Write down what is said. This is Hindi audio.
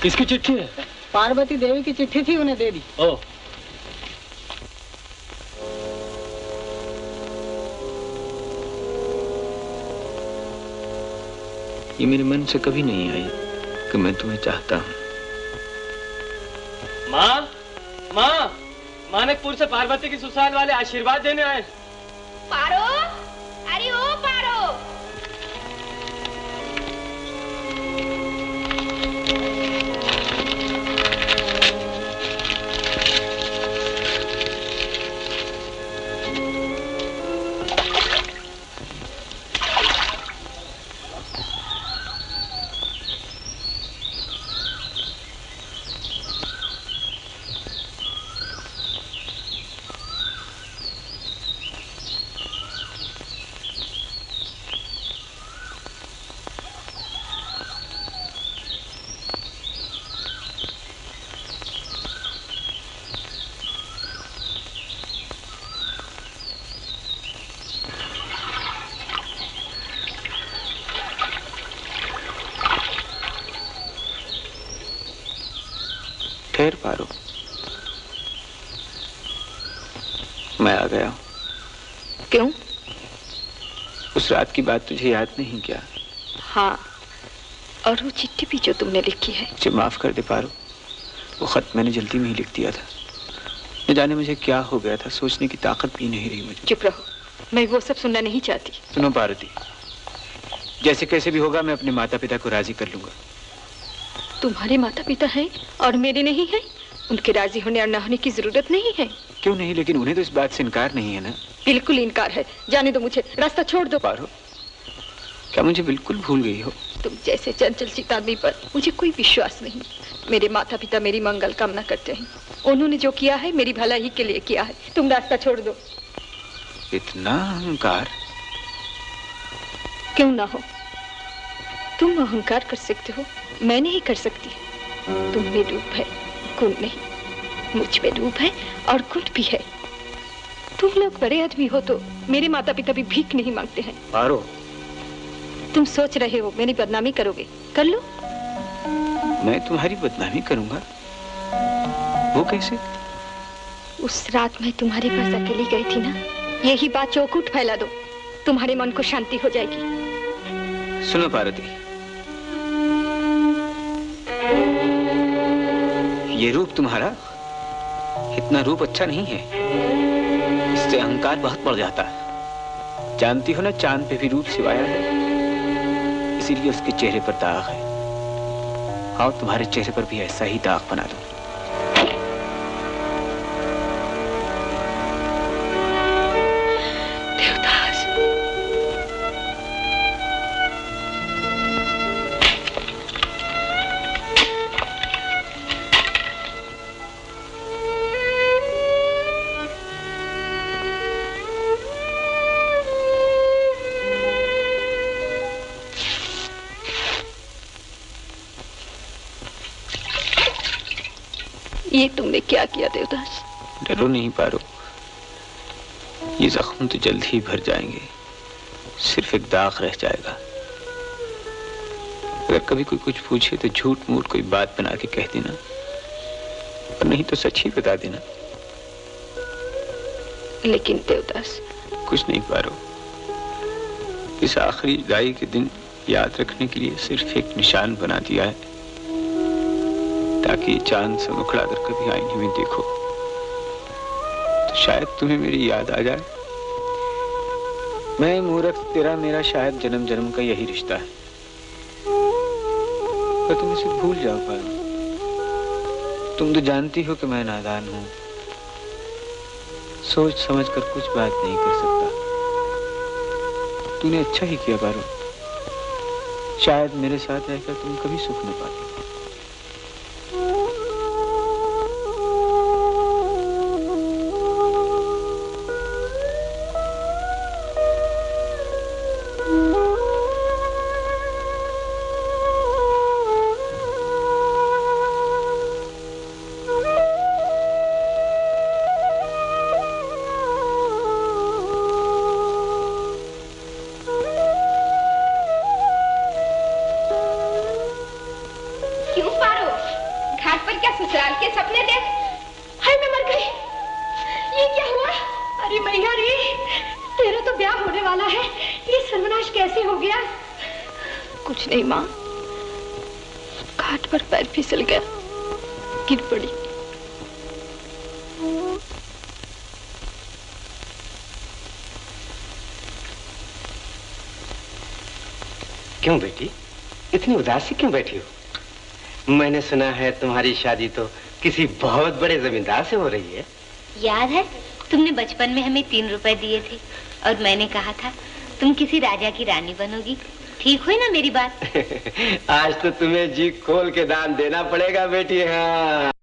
किसकी चिट्ठी है? पार्वती देवी की चिट्ठी थी, उन्हें दे दी। ओ। ये मेरे मन से कभी नहीं आई कि मैं तुम्हें चाहता हूँ। माँ, माँ, मानकपुर से पार्वती की ससुराल वाले आशीर्वाद देने आए। पारो, अरे ओ पारो। ठहर पारो, मैं आ गया हूं। क्यों? उस रात की बात तुझे याद नहीं क्या? हाँ, और वो चिट्ठी भी जो तुमने लिखी है। मुझे माफ कर दे पारो, वो खत मैंने जल्दी में ही लिख दिया था। न जाने मुझे क्या हो गया था, सोचने की ताकत भी नहीं रही मुझे। चुप रहो, मैं वो सब सुनना नहीं चाहती। सुनो पार्वती, जैसे कैसे भी होगा मैं अपने माता पिता को राजी कर लूंगा। तुम्हारे माता पिता हैं और मेरे नहीं हैं। उनके राजी होने और न होने की जरूरत नहीं है। क्यों नहीं? लेकिन उन्हें तो इस बात से इनकार नहीं है ना? बिल्कुल इनकार है। जाने दो मुझे, रास्ता छोड़ दो। पारो, क्या मुझे बिल्कुल भूल गई हो? तुम जैसे चंचल चितामी पर मुझे कोई विश्वास नहीं। मेरे माता पिता मेरी मंगल कामना करते हैं। उन्होंने जो किया है मेरी भलाई के लिए किया है। तुम रास्ता छोड़ दो। इतना अहंकार? क्यों ना हो, तुम अहंकार कर सकते हो, मैं नहीं कर सकती। तुम में रूप है, गुण नहीं। मुझ में रूप है और गुण भी है। तुम लोग बड़े आदमी हो तो मेरे माता पिता भी भीख नहीं मांगते हैं। पारो, तुम सोच रहे हो मेरी बदनामी करोगे, कर लो। मैं तुम्हारी बदनामी करूंगा? वो कैसे? उस रात मैं तुम्हारे पास अकेली गई थी ना, यही बात चौकुट फैला दो, तुम्हारे मन को शांति हो जाएगी। सुनो पार्वती, ये रूप तुम्हारा, इतना रूप अच्छा नहीं है। इससे अहंकार बहुत बढ़ जाता है। जानती हो ना, चांद पे भी रूप सिवाया है, इसीलिए उसके चेहरे पर दाग है। आओ तुम्हारे चेहरे पर भी ऐसा ही दाग बना दो। ये तुमने क्या किया देवदास? डरो नहीं पारो, ये जख्म तो जल्द ही भर जाएंगे, सिर्फ एक दाग रह जाएगा। अगर कभी कोई कुछ पूछे तो झूठ मूठ कोई बात बना के कह देना, और नहीं तो सच ही बता देना। लेकिन देवदास, कुछ नहीं पारो, इस आखिरी जुदाई के दिन याद रखने के लिए सिर्फ एक निशान बना दिया है, ताकि चांद से मुखड़ा कर कभी आईने में देखो तो शायद तुम्हें मेरी याद आ जाए। मैं मूर्ख, तेरा मेरा शायद जन्म जन्म का यही रिश्ता है, पर तुम इसे भूल जाओ पारो। तुम तो जानती हो कि मैं नादान हूं, सोच समझ कर कुछ बात नहीं कर सकता। तूने अच्छा ही किया पारो, शायद मेरे साथ रहकर तुम कभी सुख न पाते। तेरा तो ब्याह होने वाला है, ये सर्वनाश कैसे हो गया? कुछ नहीं माँ, घाट पर पैर फिसल गया, गिर पड़ी। क्यों बेटी, इतनी उदासी क्यों बैठी हो? मैंने सुना है तुम्हारी शादी तो किसी बहुत बड़े जमींदार से हो रही है। याद है तुमने बचपन में हमें 3 रुपए दिए थे और मैंने कहा था तुम किसी राजा की रानी बनोगी। ठीक हुई ना मेरी बात? आज तो तुम्हें जी खोल के दान देना पड़ेगा बेटी। हाँ।